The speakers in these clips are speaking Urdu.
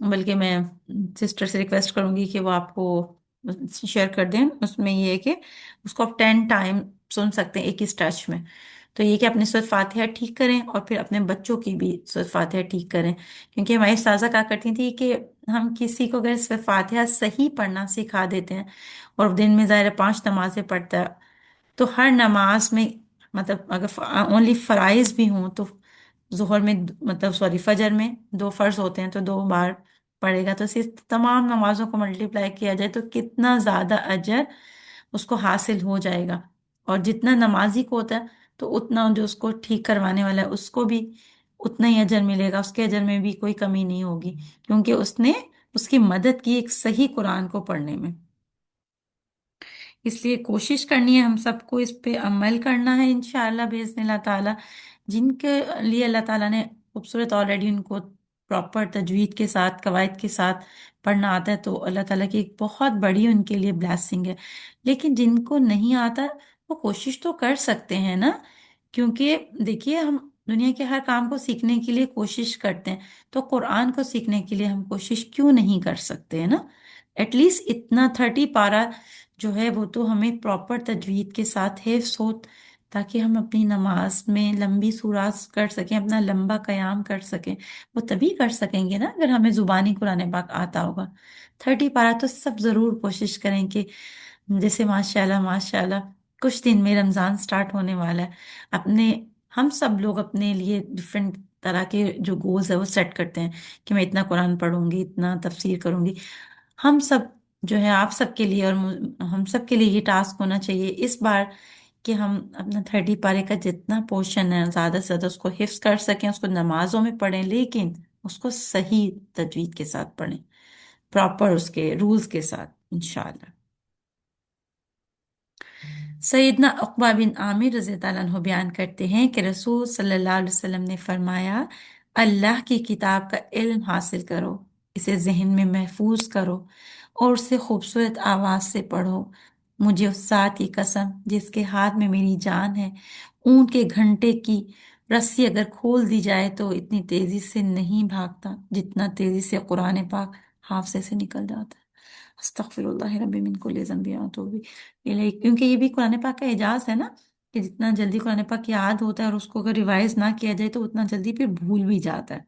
بلکہ میں سسٹر سے ریکویسٹ کروں گی کہ وہ آپ کو شیئر کر دیں، اس میں یہ ہے کہ اس کو آپ 10 ٹائم سن سکتے ہیں ایک ہی اسٹریچ میں۔ تو یہ کہ اپنی سورۃ فاتحہ ٹھیک کریں اور پھر اپنے بچوں کی بھی سورۃ فاتحہ ٹھیک کریں، کیونکہ ہماری استاذہ کہا کرتی تھی کہ ہم کسی کو اگر سورۃ فاتحہ صحیح پڑھنا سکھا دیتے ہیں، اور دن میں ظاہر ہے 5 نمازیں پڑھتا ہے، تو ہر نماز میں مطلب اگر اونلی فرائض بھی ہوں تو ظہر میں مطلب سوری فجر میں 2 فرض ہوتے ہیں تو 2 بار پڑھے گا، تو اسے تمام نمازوں کو ملٹیپلائی کیا جائے تو کتنا زیادہ اجر اس کو حاصل ہو جائے گا۔ اور جتنا نمازی کو ہوتا ہے تو اتنا جو اس کو ٹھیک کروانے والا ہے اس کو بھی اتنا ہی اجر ملے گا، اس کے اجر میں بھی کوئی کمی نہیں ہوگی، کیونکہ اس نے اس کی مدد کی ایک صحیح قرآن کو پڑھنے میں۔ اس لیے کوشش کرنی ہے ہم سب کو، اس پہ عمل کرنا ہے انشاءاللہ باذن اللہ تعالی۔ جن کے لیے اللہ تعالیٰ نے خوبصورت آلریڈی ان کو پراپر تجوید کے ساتھ قواعد کے ساتھ پڑھنا آتا ہے، تو اللہ تعالیٰ کی ایک بہت بڑی ان کے لیے بلیسنگ ہے۔ لیکن جن کو نہیں آتا وہ کوشش تو کر سکتے ہیں نا، کیونکہ دیکھیے ہم دنیا کے ہر کام کو سیکھنے کے لیے کوشش کرتے ہیں، تو قرآن کو سیکھنے کے لیے ہم کوشش کیوں نہیں کر سکتے ہیں نا؟ ایٹ لیسٹ اتنا 30 پارہ جو ہے وہ تو ہمیں پراپر تجوید کے ساتھ حفظ ہو، تاکہ ہم اپنی نماز میں لمبی سورات کر سکیں، اپنا لمبا قیام کر سکیں۔ وہ تبھی کر سکیں گے نا اگر ہمیں زبانی قرآن پاک آتا ہوگا۔ 30 پارہ تو سب ضرور کوشش کریں کہ جیسے ماشاء اللہ ماشاء اللہ کچھ دن میں رمضان سٹارٹ ہونے والا ہے، اپنے ہم سب لوگ اپنے لیے ڈفرینٹ طرح کے جو گولز ہے وہ سیٹ کرتے ہیں کہ میں اتنا قرآن پڑھوں گی، اتنا تفسیر کروں گی۔ ہم سب جو ہے آپ سب کے لیے اور ہم سب کے لیے یہ ٹاسک ہونا چاہیے اس بار کہ ہم اپنا 30 پارے کا جتنا پورشن ہے زیادہ سے زیادہ اس کو حفظ کر سکیں، اس کو نمازوں میں پڑھیں، لیکن اس کو صحیح تجوید کے ساتھ پڑھیں، پراپر اس کے رولز کے ساتھ انشاءاللہ۔ سیدنا عقبہ بن عامر رضی اللہ عنہ بیان کرتے ہیں کہ رسول صلی اللہ علیہ وسلم نے فرمایا، اللہ کی کتاب کا علم حاصل کرو، اسے ذہن میں محفوظ کرو اور اسے خوبصورت آواز سے پڑھو۔ مجھے اس ذات کی قسم جس کے ہاتھ میں میری جان ہے، اونٹ کے گھنٹے کی رسی اگر کھول دی جائے تو اتنی تیزی سے نہیں بھاگتا جتنا تیزی سے قرآن پاک حافظے سے نکل جاتا ہے۔ استغفر اللہ ربی من کل ذنب واتوب الیہ، کیونکہ یہ بھی قرآن پاک کا اعجاز ہے نا کہ جتنا جلدی قرآن پاک یاد ہوتا ہے اور اس کو اگر ریوائز نہ کیا جائے تو اتنا جلدی پھر بھول بھی جاتا ہے۔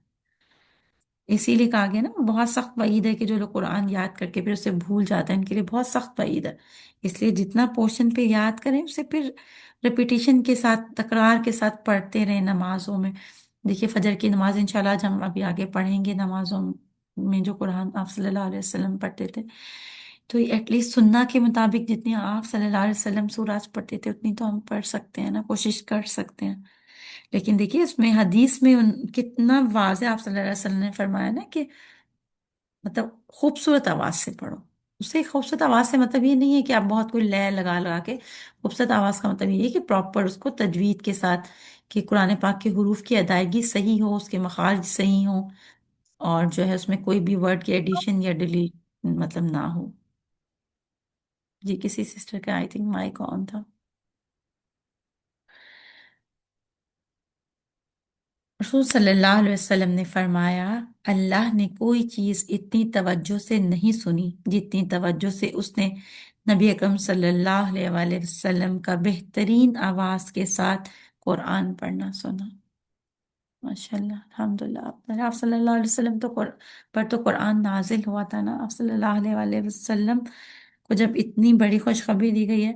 اسی لیے کہا گیا نا بہت سخت وعید ہے کہ جو لوگ قرآن یاد کر کے پھر اسے بھول جاتا ہے، ان کے لیے بہت سخت وعید ہے۔ اس لیے جتنا پورشن پہ یاد کریں اسے پھر ریپیٹیشن کے ساتھ تکرار کے ساتھ پڑھتے رہیں نمازوں میں۔ دیکھیے فجر کی نماز انشاءاللہ آج ہم ابھی آگے پڑھیں گے، نمازوں میں جو قرآن آپ صلی اللہ علیہ وسلم پڑھتے تھے، تو ایٹ لیسٹ سننا کے مطابق جتنی آپ صلی اللہ علیہ وسلم سورات پڑھتے تھے اتنی تو ہم پڑھ سکتے ہیں نا، کوشش کر سکتے ہیں۔ لیکن دیکھیے اس میں حدیث میں کتنا واضح آپ صلی اللہ علیہ وسلم نے فرمایا نا کہ مطلب خوبصورت آواز سے پڑھو۔ اس سے خوبصورت آواز سے مطلب یہ نہیں ہے کہ آپ بہت کوئی لے لگا لگا کے، خوبصورت آواز کا مطلب یہ ہے کہ پراپر اس کو تجوید کے ساتھ، کہ قرآن پاک کے حروف کی ادائیگی صحیح ہو، اس کے مخارج صحیح ہوں، اور جو ہے اس میں کوئی بھی ورڈ کی ایڈیشن یا ڈیلیٹ مطلب نہ ہو۔ جی کسی سسٹر کا آئی تھنک مائک آن تھا۔ رسول صلی اللہ علیہ وسلم نے فرمایا، اللہ نے کوئی چیز اتنی توجہ سے نہیں سنی جتنی توجہ سے اس نے نبی اکرم صلی اللہ علیہ وآلہ وسلم کا بہترین آواز کے ساتھ قرآن پڑھنا سنا۔ ماشاء اللہ الحمدللہ، آپ صلی اللہ علیہ وسلم تو پر تو قرآن نازل ہوا تھا نا، آپ صلی اللہ علیہ وآلہ وسلم کو جب اتنی بڑی خوشخبری دی گئی ہے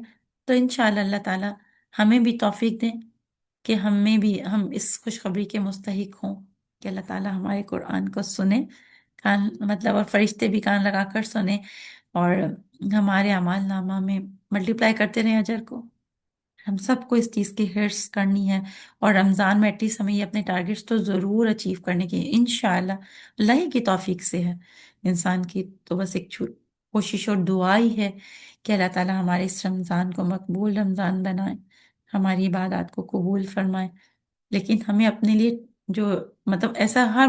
تو انشاءاللہ اللہ تعالی ہمیں بھی توفیق دیں کہ ہم اس خوشخبری کے مستحق ہوں کہ اللہ تعالیٰ ہمارے قرآن کو سنیں، کان مطلب اور فرشتے بھی کان لگا کر سنیں، اور ہمارے اعمال نامہ میں ملٹیپلائی کرتے رہیں اجر کو۔ ہم سب کو اس چیز کی حرص کرنی ہے، اور رمضان میں ایٹ لیسٹ ہمیں یہ اپنے ٹارگیٹس تو ضرور اچیو کرنے کی انشاءاللہ، اللہ ہی کی توفیق سے ہے، انسان کی تو بس ایک کوشش اور دعا ہی ہے کہ اللہ تعالیٰ ہمارے اس رمضان کو مقبول رمضان بنائے، ہماری عبادات کو قبول فرمائے۔ لیکن ہمیں اپنے لیے جو مطلب ایسا ہر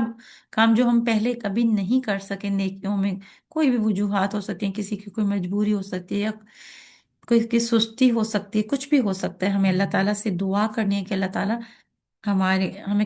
کام جو ہم پہلے کبھی نہیں کر سکے نیکیوں میں، کوئی بھی وجوہات ہو سکتی ہیں، کسی کی کوئی مجبوری ہو سکتی ہے یا کوئی کی سستی ہو سکتی ہے، کچھ بھی ہو سکتا ہے، ہمیں اللہ تعالیٰ سے دعا کرنی ہے کہ اللہ تعالیٰ ہمیں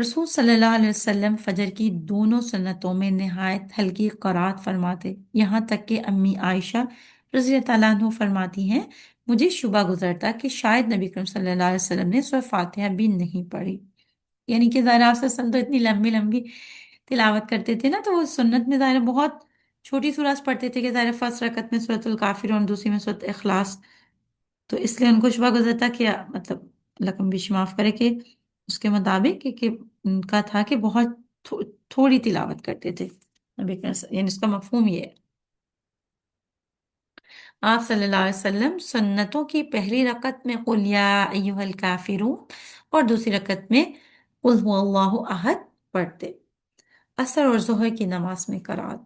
رسول صلی اللہ علیہ وسلم فجر کی دونوں سنتوں میں نہایت ہلکی قرات فرماتے، یہاں تک کہ امی عائشہ رضی اللہ عنہ فرماتی ہیں، مجھے شبہ گزرتا کہ شاید نبی کریم صلی اللہ علیہ وسلم نے سورہ فاتحہ بھی نہیں پڑھی۔ یعنی کہ ظاہر آپ صلی اللہ علیہ وسلم تو اتنی لمبی لمبی تلاوت کرتے تھے نا، تو وہ سنت میں ظاہر بہت چھوٹی سورت پڑھتے تھے کہ ظاہر فرسٹ رکعت میں سورۃ الکافرون، دوسری میں سورۃ اخلاص، تو اس لیے ان کو شبہ گزرتا کہ مطلب اللہ کا بھی معاف کرے کہ اس کے مطابق کہ ان کا تھا کہ بہت تھوڑی تلاوت کرتے تھے نبی یعنی اس کا مفہوم یہ ہے۔ آپ صلی اللہ علیہ وسلم سنتوں کی پہلی رکعت میں قل یا ایھا الکافرون اور دوسری رکعت میں قل هو اللہ احد پڑھتے۔ عصر اور ظہر کی نماز میں قرات،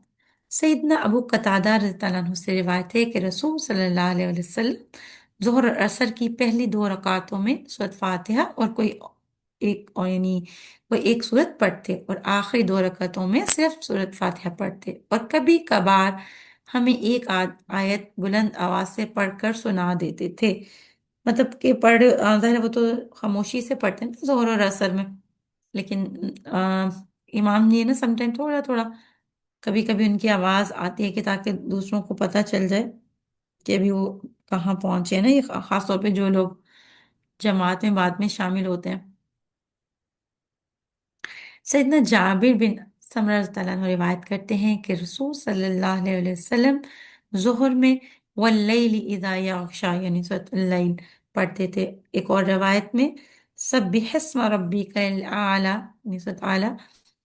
سیدنا ابو قتادہ رضی اللہ عنہ سے روایت ہے کہ رسول صلی اللہ علیہ وسلم ظہر اور عصر کی پہلی دو رکعتوں میں سورۃ فاتحہ اور کوئی ایک سورت پڑھتے، اور آخری دو رکعتوں میں صرف سورۃ فاتحہ پڑھتے، اور کبھی کبھار ہمیں ایک آیت بلند آواز سے پڑھ کر سنا دیتے تھے۔ مطلب کہ ظاہر ہے وہ تو خاموشی سے پڑھتے ہیں نا ظہر اور عصر میں، لیکن امام نے نا سم ٹائم تھوڑا تھوڑا کبھی کبھی ان کی آواز آتی ہے کہ تاکہ دوسروں کو پتہ چل جائے کہ ابھی وہ کہاں پہنچے ہیں نا، یہ خاص طور پہ جو لوگ جماعت میں بعد میں شامل ہوتے ہیں۔ سیدنا جابر بن سمرہ رضی اللہ عنہ روایت کرتے ہیں کہ رسول صلی اللہ علیہ وسلم ظہر میں واللیل اذا یغشا یعنی سورۃ اللیل پڑھتے تھے۔ ایک اور روایت میں سبح اسم ربک الاعلی یعنی سورۃ اعلی،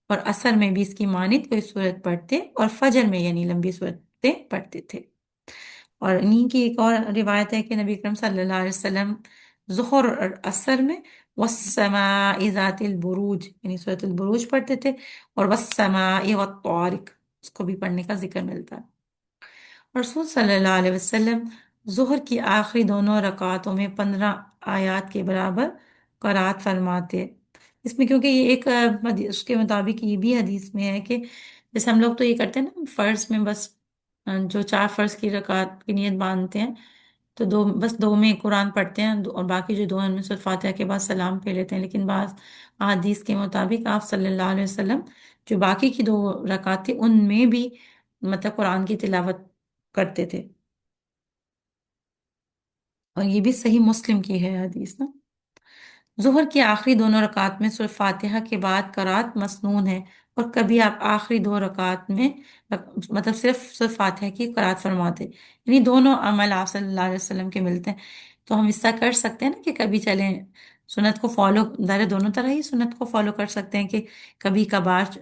اور عصر میں بھی اس کی مانند کوئی صورت پڑھتے، اور فجر میں یعنی لمبی صورتیں پڑھتے تھے۔ اور انہی کی ایک اور روایت ہے کہ نبی اکرم صلی اللہ علیہ وسلم ظہر اور عصر میں والسماء ذات البروج یعنی سورۃ البروج پڑھتے تھے، اور والسماء والطارق اس کو بھی پڑھنے کا ذکر ملتا ہے۔ رسول صلی اللہ علیہ وسلم ظہر کی آخری دونوں رکعتوں میں 15 آیات کے برابر قرات فرماتے۔ اس میں کیونکہ یہ ایک اس کے مطابق یہ بھی حدیث میں ہے کہ جیسے ہم لوگ تو یہ کرتے ہیں نا فرض میں بس جو 4 فرض کی رکعت کی نیت باندھتے ہیں تو بس دو میں قرآن پڑھتے ہیں، اور باقی جو دو ہیں ان میں سورۃ فاتحہ کے بعد سلام پھیر لیتے ہیں، لیکن بعض احادیث کے مطابق آپ صلی اللہ علیہ وسلم جو باقی کی 2 رکعت تھی ان میں بھی مطلب قرآن کی تلاوت کرتے تھے، اور یہ بھی صحیح مسلم کی ہے حدیث نا۔ ظہر کی آخری دونوں رکعت میں سورۃ فاتحہ کے بعد قرات مسنون ہے، اور کبھی آپ آخری 2 رکعت میں مطلب صرف سورۃ فاتحہ کی قرات فرماتے، یعنی دونوں عمل آپ صلی اللہ علیہ وسلم کے ملتے ہیں۔ تو ہم اس طرح کر سکتے ہیں نا کہ کبھی چلیں سنت کو فالو، ظاہر ہے دونوں طرح ہی سنت کو فالو کر سکتے ہیں کہ کبھی کبھار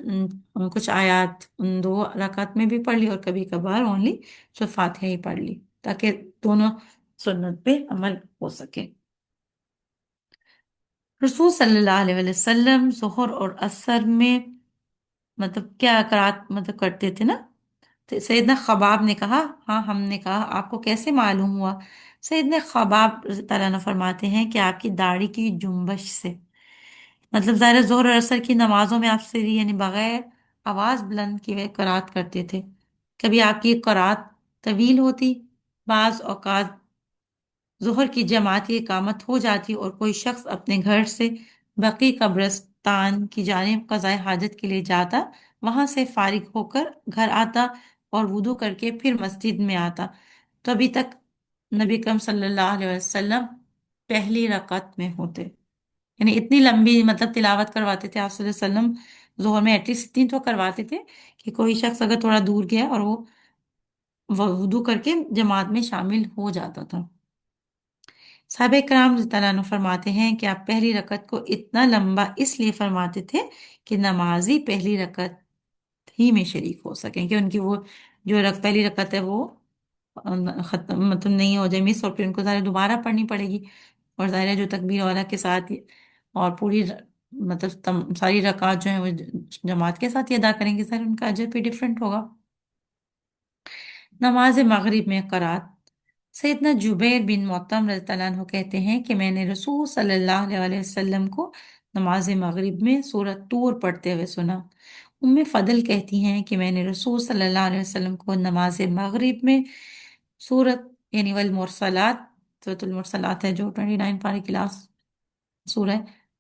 کچھ آیات ان 2 رکعت میں بھی پڑھ لی، اور کبھی کبھار اونلی سورۃ فاتحہ ہی پڑھ لی، تاکہ دونوں سنت پہ عمل ہو سکے۔ رسول صلی اللہ علیہ وسلم ظہر اور عصر میں مطلب کیا قرات مطلب کرتے تھے نا، تو سیدنا خباب نے کہا، ہاں ہم نے کہا آپ کو کیسے معلوم ہوا؟ سیدنا خباب رضی اللہ عنہ فرماتے ہیں کہ آپ کی داڑھی کی جنبش سے، مطلب ظاہر ظہر اور عصر کی نمازوں میں آپ سے یعنی بغیر آواز بلند کیے قرات کرتے تھے، کبھی آپ کی قرات طویل ہوتی، بعض اوقات ظہر کی جماعت کی اقامت ہو جاتی اور کوئی شخص اپنے گھر سے بقیع قبرستان کی جانب قضاء حاجت کے لیے جاتا، وہاں سے فارغ ہو کر گھر آتا اور وضو کر کے پھر مسجد میں آتا، تو ابھی تک نبی کرم صلی اللہ علیہ وسلم پہلی رکعت میں ہوتے، یعنی اتنی لمبی مطلب تلاوت کرواتے تھے آپ صلی اللہ علیہ وسلم ظہر میں، ایٹ لیسٹ اتنی تو کرواتے تھے کہ کوئی شخص اگر تھوڑا دور گیا اور وہ وضو کر کے جماعت میں شامل ہو جاتا تھا۔ صحابہ کرام رضی اللہ عنہ فرماتے ہیں کہ آپ پہلی رکعت کو اتنا لمبا اس لیے فرماتے تھے کہ نمازی پہلی رکعت ہی میں شریک ہو سکیں، کہ ان کی وہ جو پہلی رکعت ہے وہ ختم مطلب نہیں ہو جائے مس، اور پھر ان کو ظاہر دوبارہ پڑھنی پڑے گی، اور ظاہر ہے جو تکبیر والا کے ساتھ اور پوری مطلب ساری رکعت جو ہیں وہ جماعت کے ساتھ ہی ادا کریں گے، ظاہر ان کا اجر بھی ڈفرینٹ ہوگا۔ نماز مغرب میں قرات، سیدنا جبیر بن معطم رضی اللہ عنہ کہتے ہیں کہ میں نے رسول صلی اللہ علیہ وسلم کو نماز مغرب میں سورۃ طور پڑھتے ہوئے سنا۔ فضل کہتی ہیں کہ میں نے رسول صلی اللہ علیہ وسلم کو نماز مغرب میں سورۃ یعنی والمرسلات، سورۃ المرسلات ہے جو 29 پارے کی لاسٹ سورہ ہے،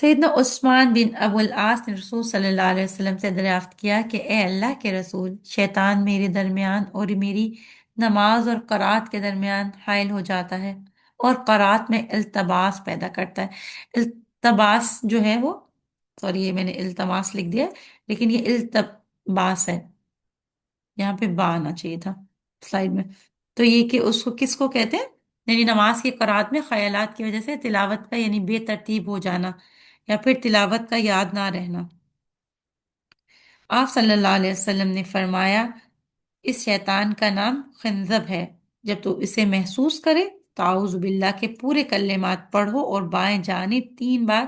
سیدنا عثمان بن ابو العاص نے رسول صلی اللہ علیہ وسلم سے دریافت کیا کہ اے اللہ کے رسول، شیطان میرے درمیان اور میری نماز اور قرات کے درمیان حائل ہو جاتا ہے اور قرات میں التباس پیدا کرتا ہے۔ التباس جو ہے وہ، سوری یہ میں نے التماس لکھ دیا ہے، لیکن یہ التباس ہے، یہاں پہ با آنا چاہیے تھا سلائیڈ میں۔ تو یہ کہ اس کو کس کو کہتے ہیں؟ یعنی نماز کی قرات میں خیالات کی وجہ سے تلاوت کا یعنی بے ترتیب ہو جانا یا پھر تلاوت کا یاد نہ رہنا۔ آپ صلی اللہ علیہ وسلم نے فرمایا، اس شیطان کا نام خنزب ہے، جب تو اسے محسوس کرے تو اعوذ باللہ کے پورے کلمات پڑھو اور بائیں جانب 3 بار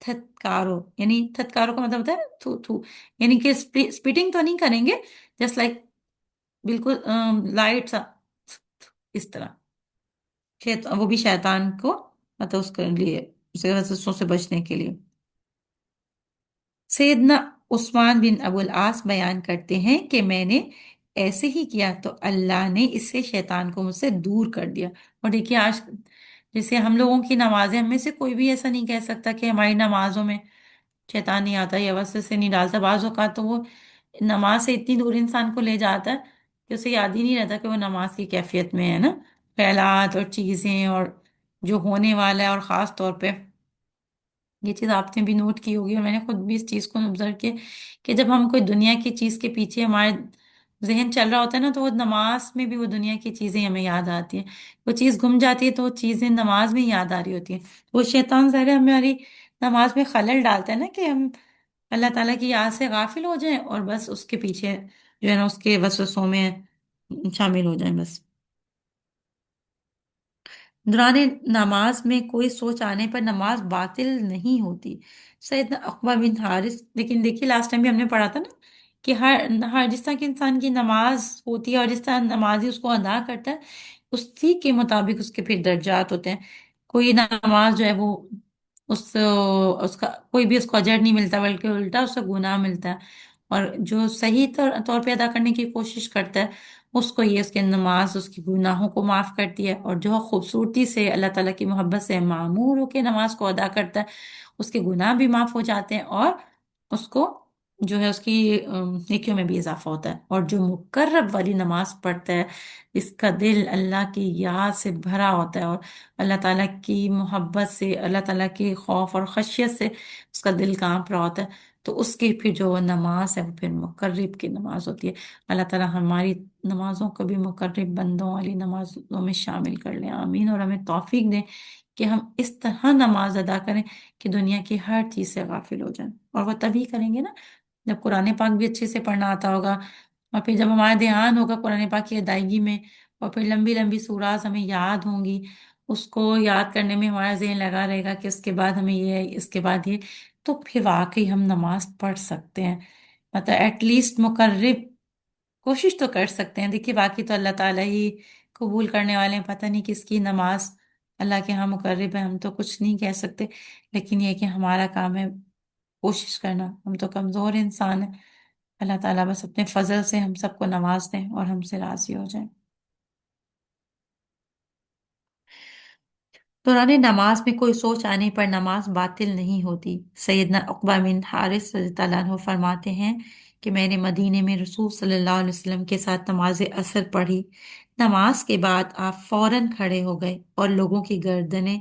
تھتکارو، یعنی تھتکارو کا مطلب ہوتا ہے تھو تھو، یعنی کہ اسپیٹنگ تو نہیں کریں گے، جسٹ لائک بالکل لائٹ سا، اس طرح وہ بھی شیطان کو مطلب اس کے لیے، اس کے وسوسوں سے بچنے کے لیے۔ سیدنا عثمان بن ابو العاص بیان کرتے ہیں کہ میں نے ایسے ہی کیا تو اللہ نے اس سے شیطان کو مجھ سے دور کر دیا۔ اور دیکھیے آج جیسے ہم لوگوں کی نمازیں، ہم میں سے کوئی بھی ایسا نہیں کہہ سکتا کہ ہماری نمازوں میں شیطان نہیں آتا یا وسوسے نہیں ڈالتا۔ بعض اوقات تو وہ نماز سے اتنی دور انسان کو لے جاتا ہے کہ اسے یاد ہی نہیں رہتا کہ وہ نماز کی کیفیت میں ہے نا، خیالات اور چیزیں اور جو ہونے والا ہے۔ اور خاص طور پہ یہ چیز آپ نے بھی نوٹ کی ہوگی اور میں نے خود بھی اس چیز کو آبزرو کیا کہ جب ہم کوئی دنیا کی چیز کے پیچھے ہمارے ذہن چل رہا ہوتا ہے نا، تو وہ نماز میں بھی وہ دنیا کی چیزیں ہمیں یاد آتی ہیں۔ وہ چیز گم جاتی ہے تو وہ چیزیں نماز میں یاد آ رہی ہوتی ہیں۔ وہ شیطان ظاہر ہے ہماری نماز میں خلل ڈالتا ہے نا کہ ہم اللہ تعالیٰ کی یاد سے غافل ہو جائیں اور بس اس کے پیچھے جو ہے نا اس کے وسوسوں میں شامل ہو جائیں بس۔ دوران نماز میں کوئی سوچ آنے پر نماز باطل نہیں ہوتی۔ سیدنا عقبہ بن حارث، لیکن دیکھیے لاسٹ ٹائم بھی ہم نے پڑھا تھا نا کہ ہر جس طرح کی انسان کی نماز ہوتی ہے اور جس طرح نمازی اس کو ادا کرتا ہے، اسی کے مطابق اس کے پھر درجات ہوتے ہیں۔ کوئی نماز جو ہے وہ اس کا کوئی بھی اس کو اجر نہیں ملتا، بلکہ الٹا اس کو گناہ ملتا ہے۔ اور جو صحیح طور پہ ادا کرنے کی کوشش کرتا ہے، اس کو یہ اس کے نماز اس کی گناہوں کو معاف کرتی ہے، اور جو خوبصورتی سے اللہ تعالیٰ کی محبت سے معمور ہو کے نماز کو ادا کرتا ہے، اس کے گناہ بھی معاف ہو جاتے ہیں اور اس کو جو ہے اس کی نیکیوں میں بھی اضافہ ہوتا ہے۔ اور جو مقرب والی نماز پڑھتا ہے، اس کا دل اللہ کی یاد سے بھرا ہوتا ہے اور اللہ تعالیٰ کی محبت سے، اللہ تعالیٰ کے خوف اور خشیت سے اس کا دل کانپ رہا ہوتا ہے، تو اس کی پھر جو نماز ہے وہ پھر مقرب کی نماز ہوتی ہے۔ اللہ تعالیٰ ہماری نمازوں کو بھی مقرب بندوں والی نمازوں میں شامل کر لیں، آمین۔ اور ہمیں توفیق دیں کہ ہم اس طرح نماز ادا کریں کہ دنیا کی ہر چیز سے غافل ہو جائیں۔ اور وہ تبھی کریں گے نا جب قرآن پاک بھی اچھے سے پڑھنا آتا ہوگا، اور پھر جب ہمارا دھیان ہوگا قرآن پاک کی ادائیگی میں، اور پھر لمبی لمبی سورات ہمیں یاد ہوں گی، اس کو یاد کرنے میں ہمارا ذہن لگا رہے گا کہ اس کے بعد ہمیں یہ ہے، اس کے بعد یہ، تو پھر واقعی ہم نماز پڑھ سکتے ہیں، مطلب ایٹ لیسٹ مقرب کوشش تو کر سکتے ہیں۔ دیکھیے باقی تو اللہ تعالیٰ ہی قبول کرنے والے ہیں، پتہ نہیں کس کی نماز اللہ کے ہاں مقرب ہے، ہم تو کچھ نہیں کہہ سکتے، لیکن یہ کہ ہمارا کام ہے کوشش کرنا، ہم تو کمزور انسان ہیں۔ اللہ تعالیٰ بس اپنے فضل سے ہم سب کو نواز دیں اور ہم سے راضی ہو جائیں۔ دوران نماز میں کوئی سوچ آنے پر نماز باطل نہیں ہوتی۔ سیدنا عقبہ بن حارث رضی اللہ عنہ فرماتے ہیں کہ میں نے مدینے میں رسول صلی اللہ علیہ وسلم کے ساتھ نماز عصر پڑھی۔ نماز کے بعد آپ فوراً کھڑے ہو گئے اور لوگوں کی گردنیں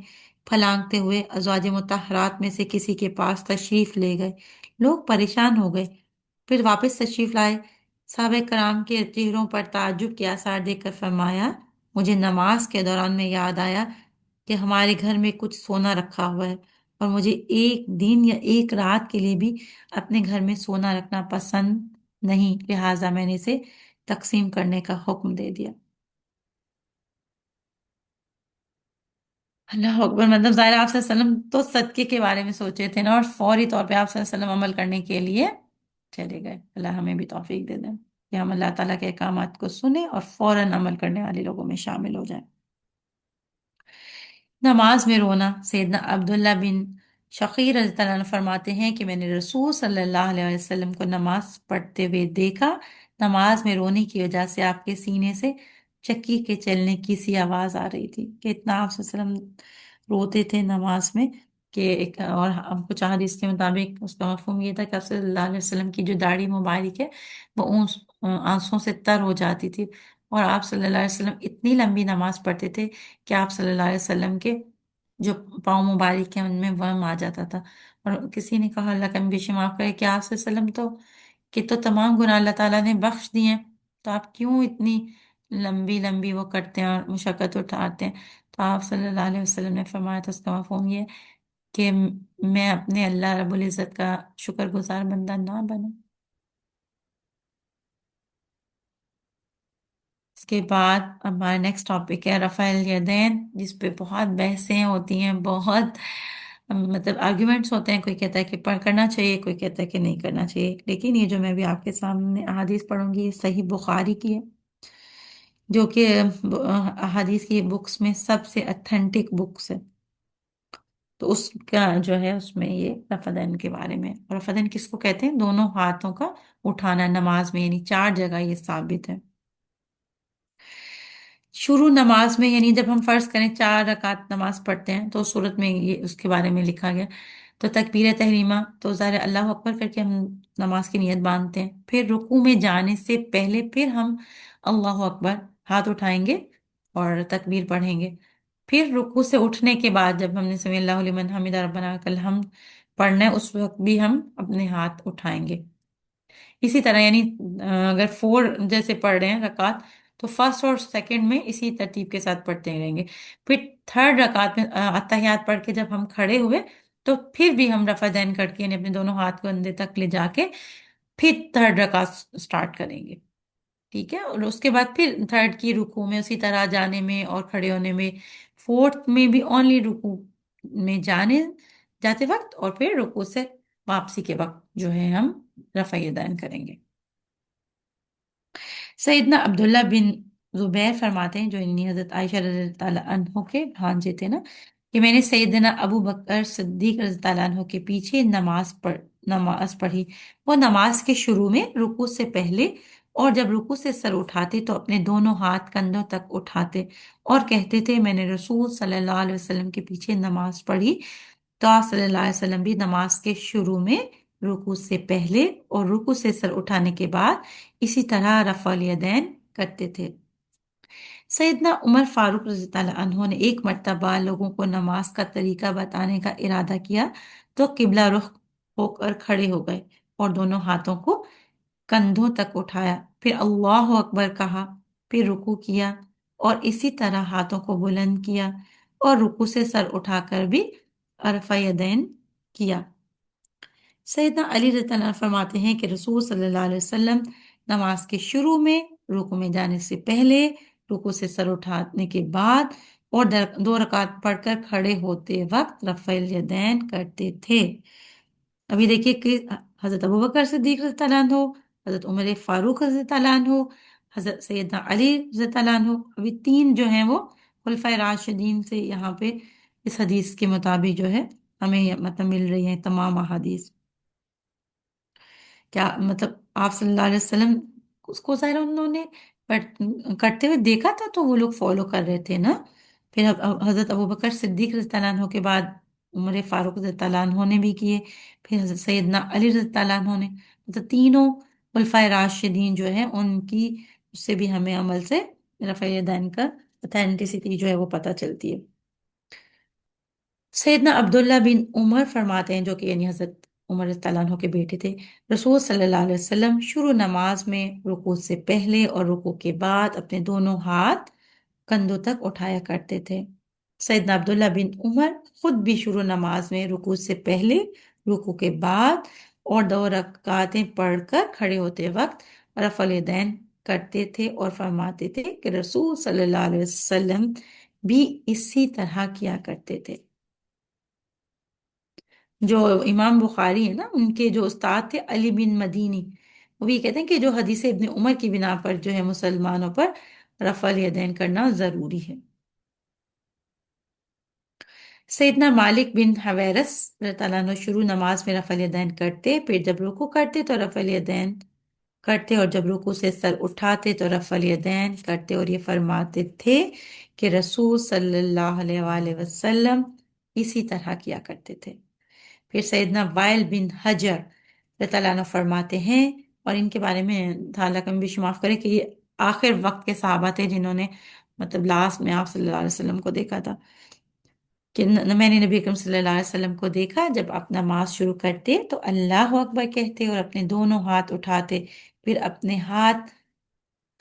پھلانگتے ہوئے ازواج مطہرات میں سے کسی کے پاس تشریف لے گئے۔ لوگ پریشان ہو گئے، پھر واپس تشریف لائے۔ صحابہ کرام کے چہروں پر تعجب کے آثار دیکھ کر فرمایا، مجھے نماز کے دوران میں یاد آیا کہ ہمارے گھر میں کچھ سونا رکھا ہوا ہے، اور مجھے ایک دن یا ایک رات کے لیے بھی اپنے گھر میں سونا رکھنا پسند نہیں، لہٰذا میں نے اسے تقسیم کرنے کا حکم دے دیا۔ اللہ اکبر، مطلب ظاہر آپ صلی اللہ علیہ وسلم تو صدقے کے بارے میں سوچے تھے نا، اور فوری طور پہ آپ صلی اللہ علیہ وسلم عمل کرنے کے لیے چلے گئے۔ اللہ ہمیں بھی توفیق دے دیں کہ ہم اللہ تعالیٰ کے احکامات کو سنیں اور فوراً عمل کرنے والے لوگوں میں شامل ہو جائیں۔ نماز میں رونا، سیدنا عبداللہ بن شقیر رضی اللہ عنہ فرماتے ہیں کہ میں نے رسول صلی اللہ علیہ وسلم کو نماز پڑھتے ہوئے دیکھا، نماز میں رونے کی وجہ سے آپ کے سینے سے چکی کے چلنے کی سی آواز آ رہی تھی، کہ اتنا آپ صلی اللہ علیہ وسلم روتے تھے نماز میں کہ ایک اور ہم کچھ حدیث کے مطابق اس کا مفہوم یہ تھا کہ آپ صلی اللہ علیہ وسلم کی جو داڑھی مبارک ہے وہ آنسوں سے تر ہو جاتی تھی، اور آپ صلی اللہ علیہ وسلم اتنی لمبی نماز پڑھتے تھے کہ آپ صلی اللہ علیہ وسلم کے جو پاؤں مبارک ہیں ان میں ورم آ جاتا تھا۔ اور کسی نے کہا اللہ کا بیشی معاف کرے کہ آپ صلی اللہ علیہ وسلم تو تمام گناہ اللہ تعالیٰ نے بخش دیے ہیں، تو آپ کیوں اتنی لمبی لمبی وہ کرتے ہیں اور مشقت اٹھاتے ہیں؟ تو آپ صلی اللہ علیہ وسلم نے فرمایا تھا اس کا مفہوم یہ کہ میں اپنے اللہ رب العزت کا شکر گزار بندہ نہ بنوں۔ اس کے بعد ہمارا نیکسٹ ٹاپک ہے رفع الیدین، جس پہ بہت بحثیں ہوتی ہیں، بہت مطلب آرگیومنٹس ہوتے ہیں، کوئی کہتا ہے کہ پڑھ کرنا چاہیے، کوئی کہتا ہے کہ نہیں کرنا چاہیے، لیکن یہ جو میں بھی آپ کے سامنے احادیث پڑھوں گی یہ صحیح بخاری کی ہے، جو کہ احادیث کی بکس میں سب سے اتھینٹک بکس ہے۔ تو اس کا جو ہے اس میں یہ رفع دین کے بارے میں، اور رفع دین کس کو کہتے ہیں؟ دونوں ہاتھوں کا اٹھانا نماز میں، یعنی 4 جگہ یہ ثابت ہے۔ شروع نماز میں، یعنی جب ہم فرض کریں 4 رکعت نماز پڑھتے ہیں تو اس صورت میں یہ اس کے بارے میں لکھا گیا، تو تکبیر تحریمہ تو ظاہر اللہ اکبر کر کے ہم نماز کی نیت باندھتے ہیں، پھر رکوع میں جانے سے پہلے پھر ہم اللہ اکبر ہاتھ اٹھائیں گے اور تکبیر پڑھیں گے، پھر رکوع سے اٹھنے کے بعد جب ہم نے سمی اللہ لمن حمدہ ربنا لک الحمد پڑھنا ہے اس وقت بھی ہم اپنے ہاتھ اٹھائیں گے۔ اسی طرح یعنی اگر 4 جیسے پڑھ رہے ہیں رکعت تو فرسٹ اور سیکنڈ میں اسی ترتیب کے ساتھ پڑھتے رہیں گے، پھر تھرڈ رکعت میں اتحیات پڑھ کے جب ہم کھڑے ہوئے تو پھر بھی ہم رفع دین کر کے، یعنی اپنے دونوں ہاتھ کو اندر تک لے جا کے پھر تھرڈ رکعت سٹارٹ کریں گے، ٹھیک ہے؟ اور اس کے بعد پھر تھرڈ کی رکوع میں اسی طرح جانے میں اور کھڑے ہونے میں، فورتھ میں بھی اونلی رکوع میں جاتے وقت اور پھر رکوع سے واپسی کے وقت جو ہے ہم رفع یدین کریں گے۔ سیدنا عبداللہ بن زبیر فرماتے ہیں، جو انہی حضرت عائشہ رضی اللہ تعالیٰ عنہ کے بھانجے تھے نا، کہ میں نے سیدنا ابو بکر صدیق رضی اللہ عنہ کے پیچھے نماز پڑھی، وہ نماز کے شروع میں رکوع سے پہلے اور جب رکوع سے سر اٹھاتے تو اپنے دونوں ہاتھ کندھوں تک اٹھاتے اور کہتے تھے میں نے رسول صلی اللہ علیہ وسلم کے پیچھے نماز پڑھی، تو آپ صلی اللہ علیہ وسلم بھی نماز کے شروع میں رکوع سے پہلے اور رکوع سے سر اٹھانے کے بعد اسی طرح رفع الیدین کرتے تھے۔ سیدنا عمر فاروق رضی اللہ عنہ نے ایک مرتبہ لوگوں کو نماز کا طریقہ بتانے کا ارادہ کیا تو قبلہ رخ ہو کر کھڑے ہو گئے اور دونوں ہاتھوں کو کندھوں تک اٹھایا، پھر اللہ اکبر کہا، پھر رکوع کیا اور اسی طرح ہاتھوں کو بلند کیا اور رکوع سے سر اٹھا کر بھی رفع یدین کیا۔ سیدنا علی رضی اللہ عنہ فرماتے ہیں کہ رسول صلی اللہ علیہ وسلم نماز کے شروع میں، رکوع میں جانے سے پہلے، رکوع سے سر اٹھانے کے بعد اور 2 رکعت پڑھ کر کھڑے ہوتے وقت رفع الیدین کرتے تھے۔ ابھی دیکھیے کہ حضرت ابوبکر صدیق رضی اللہ عنہ، حضرت عمر فاروق رضی اللہ عنہ، حضرت سیدنا علی رضی اللہ عنہ، ابھی 3 جو ہیں وہ خلفائے راشدین سے یہاں پہ اس حدیث کے مطابق جو ہے ہمیں مطلب مل رہی ہیں تمام احادیث۔ کیا مطلب آپ صلی اللہ علیہ وسلم اس کو ظاہر انہوں نے کرتے ہوئے دیکھا تھا تو وہ لوگ فالو کر رہے تھے نا، پھر حضرت ابوبکر صدیق رضی اللہ عنہ کے بعد عمر فاروق رضی اللہ عنہ نے بھی کیے، پھر حضرت سیدنا علی رضی اللہ عنہ نے، مطلب تینوں خلفائے راشدین جو ہیں ان کی اس سے بھی ہمیں عمل سے رفع یدین کا اتھینٹسٹی جو ہے وہ پتہ چلتی ہے۔ سیدنا عبداللہ بن عمر فرماتے ہیں، جو کہ یعنی حضرت عمر رضی اللہ عنہ کے بیٹے تھے، رسول صلی اللہ علیہ وسلم شروع نماز میں رکوع سے پہلے اور رکوع کے بعد اپنے دونوں ہاتھ کندھوں تک اٹھایا کرتے تھے۔ سیدنا عبداللہ بن عمر خود بھی شروع نماز میں رکوع سے پہلے، رکوع کے بعد اور 2 رکعتیں پڑھ کر کھڑے ہوتے وقت رفع الیدین کرتے تھے اور فرماتے تھے کہ رسول صلی اللہ علیہ وسلم بھی اسی طرح کیا کرتے تھے۔ جو امام بخاری ہے نا، ان کے جو استاد تھے علی بن مدینی، وہ بھی کہتے ہیں کہ جو حدیث ابن عمر کی بنا پر جو ہے مسلمانوں پر رفع الیدین کرنا ضروری ہے۔ سیدنا مالک بن حویرث رضی اللہ عنہ شروع نماز میں رفع الیدین کرتے، پھر جب رکوع کرتے تو رفع الیدین کرتے اور جب رکوع سے سر اٹھاتے تو رفع الیدین کرتے، اور یہ فرماتے تھے کہ رسول صلی اللہ علیہ وآلہ وسلم اسی طرح کیا کرتے تھے۔ پھر سیدنا وائل بن حجر رضی اللہ عنہ فرماتے ہیں، اور ان کے بارے میں تعالیٰ کا بھی معاف کرے کہ یہ آخر وقت کے صحابہ تھے جنہوں نے مطلب لاسٹ میں آپ صلی اللہ علیہ وسلم کو دیکھا تھا، کہ میں نے نبی اکرم صلی اللہ علیہ وسلم کو دیکھا جب آپ نماز شروع کرتے تو اللہ اکبر کہتے اور اپنے دونوں ہاتھ اٹھاتے، پھر اپنے ہاتھ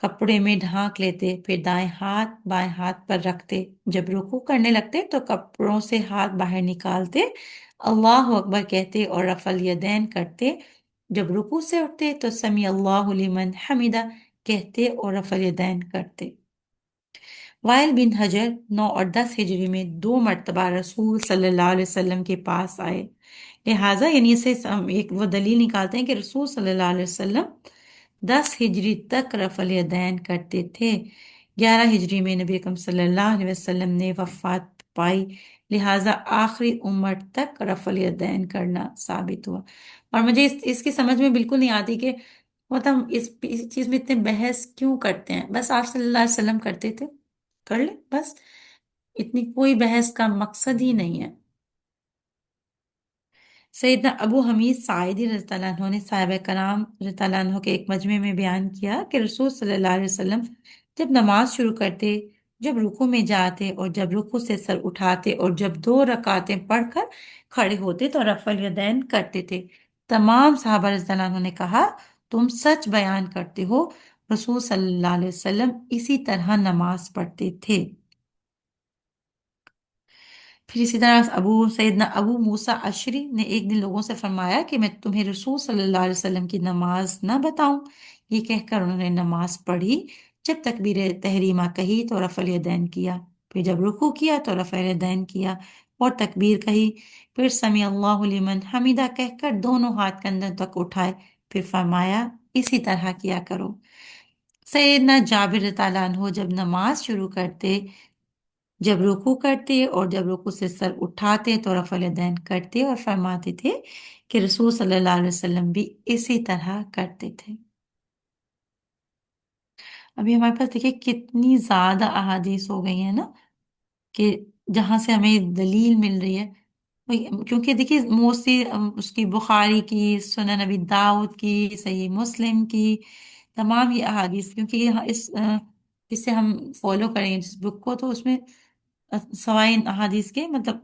کپڑے میں ڈھانک لیتے، پھر دائیں ہاتھ بائیں ہاتھ پر رکھتے، جب رکوع کرنے لگتے تو کپڑوں سے ہاتھ باہر نکالتے، اللہ اکبر کہتے اور رفع الیدین کرتے، جب رکوع سے اٹھتے تو سمیع اللہ لمن حمیدہ کہتے اور رفع الیدین کرتے۔ وائل بن حجر 9 اور 10 ہجری میں 2 مرتبہ رسول صلی اللہ علیہ وسلم کے پاس آئے، لہٰذا یعنی اسے ہم ایک وہ دلیل نکالتے ہیں کہ رسول صلی اللہ علیہ وسلم 10 ہجری تک رفع الیدین کرتے تھے۔ 11 ہجری میں نبی اکرم صلی اللہ علیہ وسلم نے وفات پائی، لہٰذا آخری عمر تک رفع الیدین کرنا ثابت ہوا۔ اور مجھے اس کی سمجھ میں بالکل نہیں آتی کہ ہم اس چیز میں اتنے بحث کیوں کرتے ہیں، بس آپ صلی اللہ علیہ وسلم کرتے تھے، کر لیں بس، اتنی کوئی بحث کا مقصد ہی نہیں ہے۔ سیدنا ابو حمید ساعدی رضی اللہ عنہ نے صحابہ کرام رضی اللہ عنہ کے ایک مجمع میں بیان کیا کہ رسول صلی اللہ علیہ وسلم جب نماز شروع کرتے، جب رکوع میں جاتے اور جب رکوع سے سر اٹھاتے اور جب 2 رکعتیں پڑھ کر کھڑے ہوتے تو رفع الیدین کرتے تھے۔ تمام صحابہ رضی اللہ عنہ نے کہا، تم سچ بیان کرتے ہو، رسول صلی اللہ علیہ وسلم اسی طرح نماز پڑھتے تھے۔ پھر اسی طرح سیدنا ابو موسیٰ اشری نے ایک دن لوگوں سے فرمایا کہ میں تمہیں رسول صلی اللہ علیہ وسلم کی نماز نہ بتاؤں؟ یہ کہہ کر انہوں نے نماز پڑھی، جب تکبیر تحریمہ کہی تو رفع الیدین کیا، پھر جب رکوع کیا تو رفع الیدین کیا اور تکبیر کہی، پھر سمیع اللہ لمن حمیدہ کہہ کر دونوں ہاتھ کندھوں تک اٹھائے، پھر فرمایا اسی طرح کیا کرو۔ سیدنا جابر رضی اللہ عنہ جب نماز شروع کرتے، جب رکوع کرتے اور جب رکوع سے سر اٹھاتے تو رفع الیدین کرتے اور فرماتے تھے کہ رسول صلی اللہ علیہ وسلم بھی اسی طرح کرتے تھے۔ ابھی ہمارے پاس دیکھیں کتنی زیادہ احادیث ہو گئی ہیں نا، کہ جہاں سے ہمیں دلیل مل رہی ہے، کیونکہ دیکھیے موسٹلی اس کی بخاری کی، سنن نبی داؤد کی، صحیح مسلم کی، تمام یہ احادیث، کیونکہ یہ اس سے ہم فالو کریں اس بک کو تو اس میں سوائے ان احادیث کے مطلب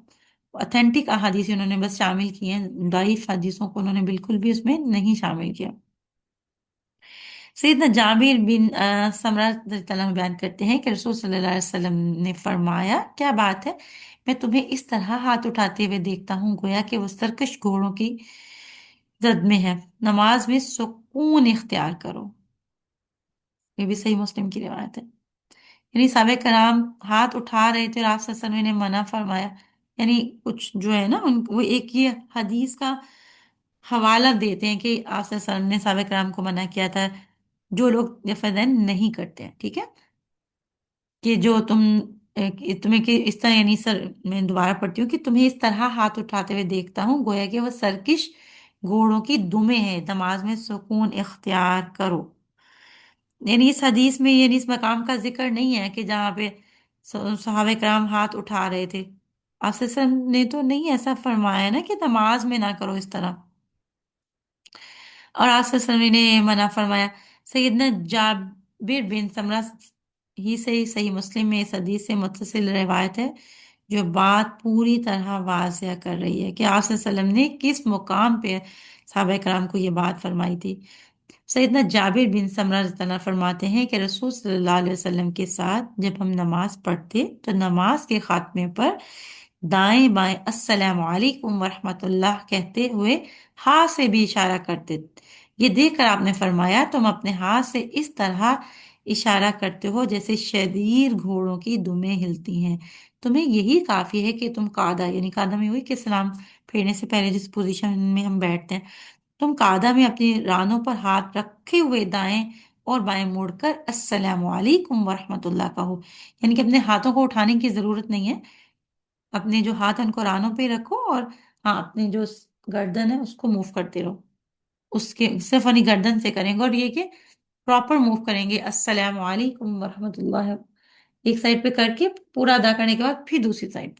اتھینٹک احادیث انہوں نے بس شامل کی ہیں، ضعیف حدیثوں کو انہوں نے بالکل بھی اس میں نہیں شامل کیا۔ سیدنا جابر بن سمرہ رضی اللہ عنہ بیان کرتے ہیں کہ رسول صلی اللہ علیہ وسلم نے فرمایا، کیا بات ہے، میں تمہیں اس طرح ہاتھ اٹھاتے ہوئے دیکھتا ہوں گویا کہ وہ سرکش گھوڑوں کی زد میں ہے، نماز میں سکون اختیار کرو۔ یہ بھی صحیح مسلم کی روایت ہے۔ یعنی صحابہ کرام ہاتھ اٹھا رہے تھے اور آپ صلی اللہ علیہ وسلم نے منع فرمایا، یعنی کچھ جو ہے نا وہ ایک یہ حدیث کا حوالہ دیتے ہیں کہ آپ صلی اللہ علیہ وسلم نے صحابہ کرام کو منع کیا تھا، جو لوگ دفعہ نہیں کرتے ہیں، ٹھیک ہے، کہ جو تمہیں کہ اس طرح، یعنی سر میں دوبارہ پڑھتی ہوں کہ تمہیں اس طرح ہاتھ اٹھاتے ہوئے دیکھتا ہوں گویا کہ وہ سرکش گھوڑوں کی دمیں ہیں، نماز میں سکون اختیار کرو۔ یعنی اس حدیث میں یعنی اس مقام کا ذکر نہیں ہے کہ جہاں پہ صحابہ کرام ہاتھ اٹھا رہے تھے، آپ صلی اللہ علیہ وسلم نے تو نہیں ایسا فرمایا نا کہ نماز میں نہ کرو اس طرح، اور آپ صلی اللہ علیہ وسلم نے منع فرمایا۔ سیدنا جابر بن سمرہ ہی سے صحیح مسلم میں اس حدیث سے متصل روایت ہے جو بات پوری طرح واضح کر رہی ہے کہ آپ صلی اللہ علیہ وسلم نے کس مقام پہ صحابہ کرام کو یہ بات فرمائی تھی۔ سیدنا جابر بن سمرہ رضی اللہ عنہ فرماتے ہیں کہ رسول صلی اللہ علیہ وسلم کے ساتھ جب ہم نماز پڑھتے تو نماز کے خاتمے پر دائیں بائیں السلام علیکم ورحمۃ اللہ کہتے ہوئے ہاتھ سے بھی اشارہ کرتے، یہ دیکھ کر آپ نے فرمایا تم اپنے ہاتھ سے اس طرح اشارہ کرتے ہو جیسے شریر گھوڑوں کی دمیں ہلتی ہیں، تمہیں یہی کافی ہے کہ تم قاعدہ، یعنی قاعدہ میں ہوئی کہ سلام پھیرنے سے پہلے جس پوزیشن میں ہم بیٹھتے ہیں، تم قاعدہ میں اپنی رانوں پر ہاتھ رکھے ہوئے دائیں اور بائیں موڑ کر السلام علیکم ورحمۃ اللہ کہو، یعنی کہ اپنے ہاتھوں کو اٹھانے کی ضرورت نہیں ہے، اپنے جو ہاتھ ہیں ان کو رانوں پہ رکھو، اور ہاں اپنی جو گردن ہے اس کو موو کرتے رہو، اس کے صرف اپنی گردن سے کریں گے، اور یہ کہ پراپر موو کریں گے السلام علیکم ورحمۃ اللہ، ایک سائڈ پہ کر کے پورا ادا کرنے کے بعد پھر دوسری سائڈ۔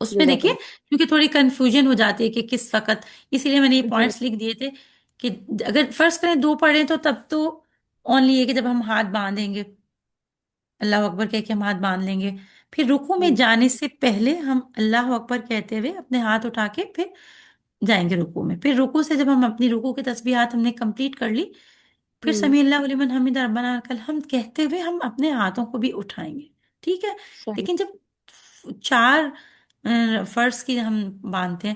اس میں دیکھیے، جزاکاللہ. کیونکہ تھوڑی کنفیوژن ہو جاتی ہے کہ کس وقت، اسی لیے میں نے یہ جی پوائنٹس لکھ دیے تھے کہ اگر فرض کریں دو پڑھیں تو تب تو اونلی یہ کہ جب ہم ہاتھ باندھیں گے، اللہ اکبر کہہ کے ہم ہاتھ باندھ لیں گے، پھر رکوع میں جی جانے سے پہلے ہم اللہ اکبر کہتے ہوئے اپنے ہاتھ اٹھا کے پھر جائیں گے رکوع میں، پھر رکوع سے جب ہم اپنی رکوع کی تسبیحات ہم نے کمپلیٹ کر لی، پھر ہوں سمیع اللہ لمن حمید ربنا لک الحمد کہتے ہوئے ہم اپنے ہاتھوں کو بھی اٹھائیں گے، ٹھیک ہے؟ صحیح. لیکن جب چار فرض کی ہم باندھتے ہیں،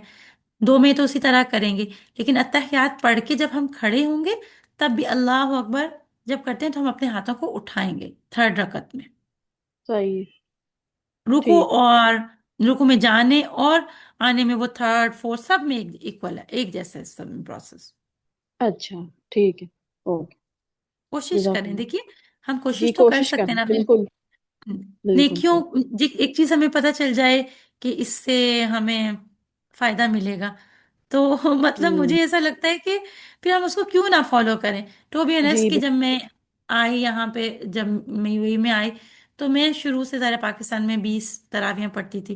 دو میں تو اسی طرح کریں گے، لیکن اتحیات پڑھ کے جب ہم کھڑے ہوں گے تب بھی اللہ اکبر جب کرتے ہیں تو ہم اپنے ہاتھوں کو اٹھائیں گے تھرڈ رکعت میں، صحیح. رکو ٹھیک. اور رکو میں جانے اور آنے میں وہ تھرڈ فورتھ سب میں ایک ہے، ایک جیسا ہے سب میں پروسیس۔ اچھا. ٹھیک ہے. اوکے. کوشش جزاک کریں، اللہ. دیکھیے ہم جی کوشش تو کر کوشش سکتے کریں ہیں نا اپنے بالکل. بالکل نیکیوں، صحیح. ایک چیز ہمیں پتہ چل جائے کہ اس سے ہمیں فائدہ ملے گا، تو مطلب ہوں. مجھے ایسا لگتا ہے کہ پھر ہم اس کو کیوں نہ فالو کریں۔ ٹو بی جی آنیسٹ کہ جب میں آئی یہاں پہ، جب میں یو اے میں آئی تو میں شروع سے ظاہر پاکستان میں 20 تراویحیں پڑھتی تھی،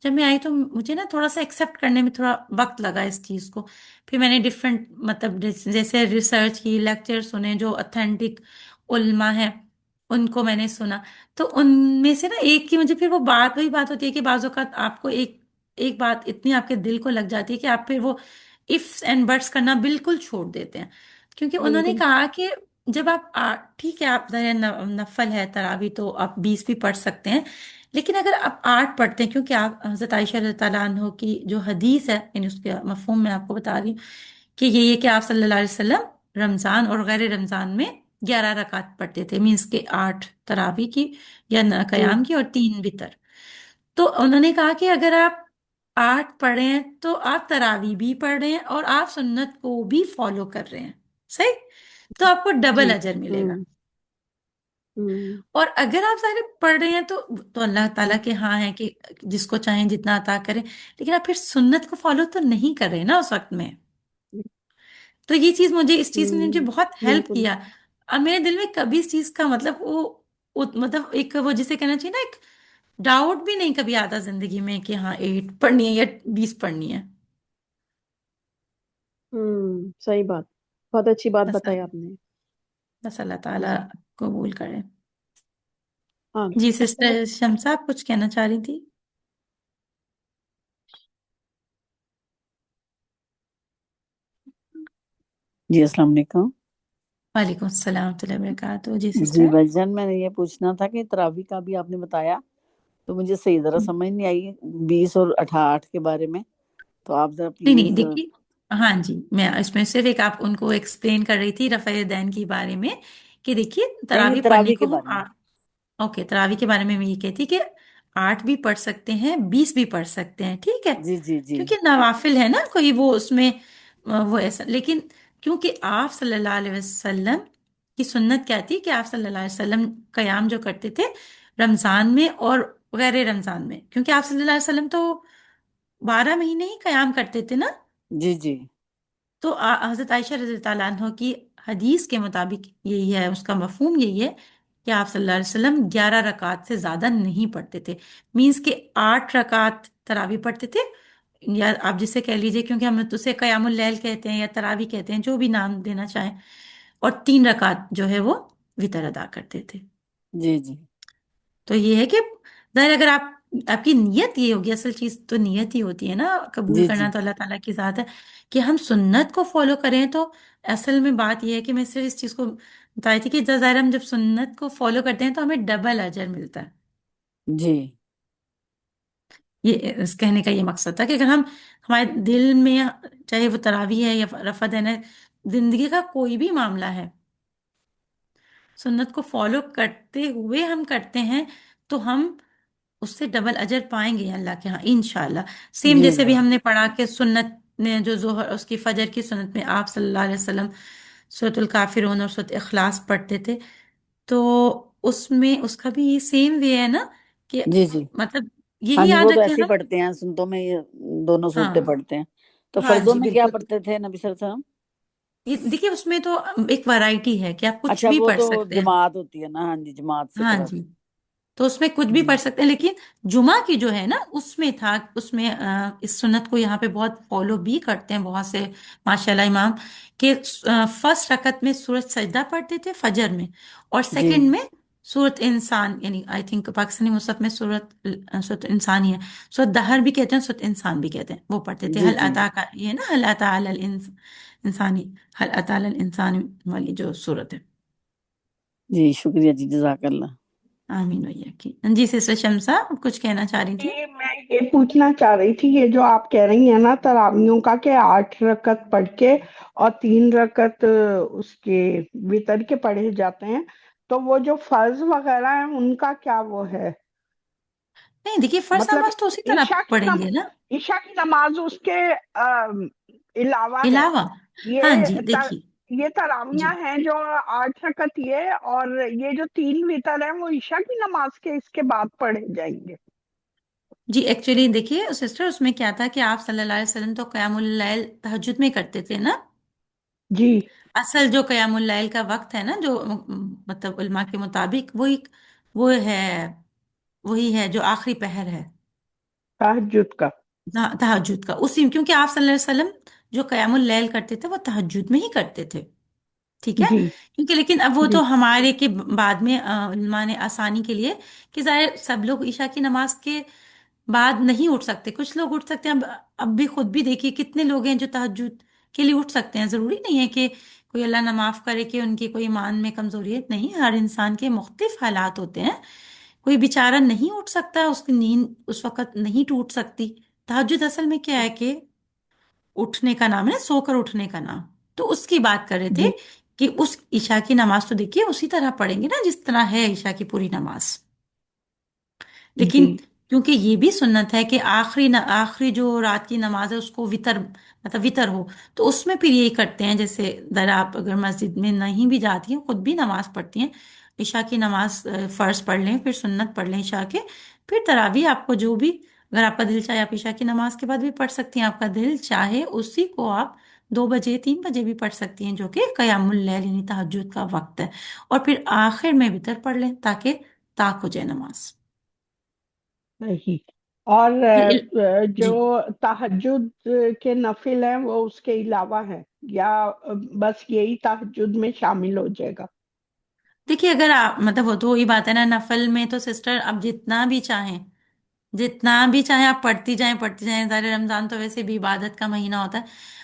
جب میں آئی تو مجھے نا تھوڑا سا ایکسیپٹ کرنے میں تھوڑا وقت لگا اس چیز کو، پھر میں نے ڈفرینٹ مطلب جیسے ریسرچ کی، لیکچر سنے جو اتھینٹک علماء ہیں ان کو میں نے سنا، تو ان میں سے نا ایک کی مجھے پھر وہ بات، وہی بات ہوتی ہے کہ بعض اوقات آپ کو ایک بات اتنی آپ کے دل کو لگ جاتی ہے کہ آپ پھر وہ ifs اینڈ بٹس کرنا بالکل چھوڑ دیتے ہیں، کیونکہ انہوں نے بالکل. کہا کہ جب آپ ٹھیک ہے آپ ذرا نفل ہے تراوی تو آپ 20 بھی پڑھ سکتے ہیں، لیکن اگر آپ 8 پڑھتے ہیں، کیونکہ آپ حضرت عائشہ رضی اللہ عنہ کی جو حدیث ہے، یعنی اس کے مفہوم میں آپ کو بتا رہی ہوں کہ یہ کہ آپ صلی اللہ علیہ وسلم رمضان اور غیر رمضان میں 11 رکعت پڑھتے تھے، مینس کے 8 تراوی کی یا جی قیام کی اور 3 وتر، تو انہوں نے کہا کہ اگر آپ 8 پڑھ رہے ہیں تو آپ تراوی بھی پڑھ رہے ہیں اور آپ سنت کو بھی فالو کر رہے ہیں، صحیح؟ تو آپ کو ڈبل جی. اجر ملے گا، ہوں. ہوں. اور اگر آپ ظاہر پڑھ رہے ہیں تو اللہ تعالیٰ کے ہاں ہے کہ جس کو چاہیں جتنا عطا کریں، لیکن آپ پھر سنت کو فالو تو نہیں کر رہے نا اس وقت میں، تو یہ چیز مجھے، اس چیز نے مجھے بہت ہیلپ بالکل. کیا، اب میرے دل میں کبھی اس چیز کا مطلب مطلب ایک وہ جسے کہنا چاہیے نا، ایک ڈاؤٹ بھی نہیں کبھی آتا زندگی میں کہ ہاں 8 پڑھنی ہے یا 20 پڑھنی ہے۔ صحیح بات. بہت اچھی بات بس بتائی آپ نے. بس اللہ تعالیٰ جی. قبول کرے۔ ہاں. جی سسٹر شمسا آپ کچھ کہنا چاہ رہی تھی؟ جی السلام علیکم. وعلیکم السلام ورحمۃ اللہ وبرکاتہ، جی جی سسٹر۔ بھائی جان، میں نے یہ پوچھنا تھا کہ تراویح کا بھی آپ نے بتایا تو مجھے صحیح ذرا سمجھ نہیں آئی 20 اور 8 کے بارے میں، تو آپ ذرا نہیں نہیں پلیز. دیکھیے، ہاں جی میں اس میں صرف ایک آپ ان کو ایکسپلین کر رہی تھی رفع دین کے بارے میں، کہ دیکھیے نہیں نہیں، تراویح پڑھنے تراویح کے کو ہم بارے میں. اوکے تراویح کے بارے میں یہ کہتی کہ 8 بھی پڑھ سکتے ہیں، 20 بھی پڑھ سکتے ہیں، ٹھیک ہے؟ جی جی جی. کیونکہ نوافل ہے نا کوئی وہ اس میں وہ ایسا، لیکن کیونکہ آپ صلی اللہ علیہ وسلم کی سنت کیا تھی کہ آپ صلی اللہ علیہ وسلم قیام جو کرتے تھے رمضان میں اور غیر رمضان میں، کیونکہ آپ صلی اللہ علیہ وسلم تو 12 مہینے ہی قیام کرتے تھے نا، جی جی. تو حضرت عائشہ رضی اللہ عنہ کی حدیث کے مطابق یہی ہے، اس کا مفہوم یہی ہے کہ آپ صلی اللہ علیہ وسلم 11 رکعت سے زیادہ نہیں پڑھتے تھے، مینس کہ 8 رکعت تراوی پڑھتے تھے، یا آپ جسے کہہ لیجئے، کیونکہ ہم اسے قیام اللیل کہتے ہیں یا تراوی کہتے ہیں، جو بھی نام دینا چاہیں، اور 3 رکعت جو ہے وہ وتر ادا کرتے تھے۔ جی جی. تو یہ ہے کہ ظاہر اگر آپ کی نیت یہ ہوگی، اصل چیز تو نیت ہی ہوتی ہے نا، قبول جی جی. کرنا تو اللہ تعالیٰ کی ذات ہے، کہ ہم سنت کو فالو کریں، تو اصل میں بات یہ ہے کہ میں صرف اس چیز کو بتائی تھی کہ ظاہر ہم جب سنت کو فالو کرتے ہیں تو ہمیں ڈبل اجر ملتا ہے، جی یہ اس کہنے کا یہ مقصد تھا کہ اگر ہمارے دل میں، چاہے وہ تراویح ہے یا رفع دین ہے، زندگی کا کوئی بھی معاملہ ہے، سنت کو فالو کرتے ہوئے ہم کرتے ہیں تو ہم اس سے ڈبل اجر پائیں گے اللہ کے ہاں انشاءاللہ، سیم جی جیسے جی. بھی ہم نے پڑھا کہ سنت نے جو ظہر اس کی فجر کی سنت میں آپ صلی اللہ علیہ وسلم سورۃ الکافرون اور سورۃ اخلاص پڑھتے تھے، تو اس میں اس کا بھی یہ سیم وے ہے نا، کہ جی جی. مطلب ہاں یہی جی، وہ یاد تو رکھیں ایسے ہی ہم، پڑھتے ہیں، سنتوں میں یہ دونوں ہاں صورتیں پڑھتے ہیں. تو ہاں فرضوں جی میں کیا بالکل، پڑھتے تھے نبی صلی اللہ علیہ وسلم؟ دیکھیے اس میں تو ایک ورائٹی ہے کہ آپ کچھ اچھا بھی وہ پڑھ تو سکتے ہیں، جماعت ہوتی ہے نا، ہاں جی جماعت سے ہاں جی، کراتے. تو اس میں کچھ بھی پڑھ سکتے ہیں، لیکن جمعہ کی جو ہے نا اس میں تھا، اس میں اس سنت کو یہاں پہ بہت فالو بھی کرتے ہیں بہت سے ماشاءاللہ امام، کہ فرسٹ رکعت میں سورۃ سجدہ پڑھتے تھے فجر میں، اور جی سیکنڈ میں سورۃ انسان، یعنی آئی تھنک پاکستانی مصحف میں سورۃ انسان ہی ہے، سورۃ دہر بھی کہتے ہیں، سورۃ انسان بھی کہتے ہیں، وہ پڑھتے تھے، جی حل جی عطا کا یہ نا، حل عطا علی انسانی، حل عطا علی الانسان والی جو سورت ہے۔ جی، شکریہ جی، جزاک اللہ۔ آمین ویہ کی۔ جی سسٹر شمسا کچھ کہنا چاہ رہی تھی؟ یہ میں یہ پوچھنا چاہ رہی تھی، یہ جو آپ کہہ رہی ہیں نا تراویحوں کا کہ 8 رکعت پڑھ کے اور 3 رکعت اس کے وتر کے پڑھے جاتے ہیں، تو وہ جو فرض وغیرہ ہیں ان کا کیا وہ ہے؟ نہیں دیکھیے، فرض مطلب نماز تو اسی طرح عشاء کی پڑھیں گے نا، عشاء کی نماز اس کے علاوہ ہے۔ علاوہ۔ ہاں یہ جی دیکھیے، یہ جی تراویحاں ہیں جو 8 رکعت یہ، اور یہ جو 3 وتر ہیں وہ عشاء کی نماز کے اس کے بعد پڑھے جائیں گے۔ جی ایکچولی دیکھیے سسٹر، اس میں کیا تھا کہ آپ صلی اللہ علیہ وسلم تو قیام اللیل تہجد میں کرتے تھے نا، جی اصل جو قیام اللیل کا وقت ہے نا، جو مطلب علماء کے مطابق وہ ہے، وہی ہے جو آخری پہر ہے تہجد کا۔ تہجد کا، اسی کیونکہ آپ صلی اللہ علیہ وسلم جو قیام اللیل کرتے تھے وہ تہجد میں ہی کرتے تھے، ٹھیک ہے؟ جی کیونکہ لیکن اب وہ جی تو ہمارے کے بعد میں علماء نے آسانی کے لیے کہ ظاہر سب لوگ عشاء کی نماز کے بعد نہیں اٹھ سکتے، کچھ لوگ اٹھ سکتے ہیں، اب بھی خود بھی دیکھیے کتنے لوگ ہیں جو تہجد کے لیے اٹھ سکتے ہیں، ضروری نہیں ہے کہ کوئی اللہ نہ معاف کرے کہ ان کی کوئی ایمان میں کمزوری ہے، نہیں، ہر انسان کے مختلف حالات ہوتے ہیں، کوئی بیچارہ نہیں اٹھ سکتا، اس کی نیند اس وقت نہیں ٹوٹ سکتی۔ تہجد اصل میں کیا ہے کہ اٹھنے کا نام ہے نا، سو کر اٹھنے کا نام، تو اس کی بات کر رہے تھے جی کہ اس عشاء کی نماز تو دیکھیے اسی طرح پڑھیں گے نا جس طرح ہے عشاء کی پوری نماز، جی لیکن کیونکہ یہ بھی سنت ہے کہ آخری جو رات کی نماز ہے اس کو وطر، مطلب وطر ہو، تو اس میں پھر یہی کرتے ہیں، جیسے در آپ اگر مسجد میں نہیں بھی جاتی ہیں، خود بھی نماز پڑھتی ہیں، عشاء کی نماز فرض پڑھ لیں، پھر سنت پڑھ لیں عشاء کے، پھر تراویح آپ کو جو بھی، اگر آپ کا دل چاہے آپ عشاء کی نماز کے بعد بھی پڑھ سکتی ہیں، آپ کا دل چاہے اسی کو آپ 2 بجے 3 بجے بھی پڑھ سکتی ہیں، جو کہ قیام اللیل یعنی تہجد کا وقت ہے، اور پھر آخر میں وطر پڑھ لیں تاکہ طاق ہو جائے نماز۔ صحیح۔ اور پھر جو جی تہجد کے نفل ہیں وہ اس کے علاوہ ہیں، یا بس یہی تہجد میں شامل ہو جائے گا؟ دیکھیے، اگر آپ مطلب وہ تو وہی بات ہے نا، نفل میں تو سسٹر اب جتنا بھی چاہیں آپ پڑھتی جائیں، ظاہر رمضان تو ویسے بھی عبادت کا مہینہ ہوتا ہے،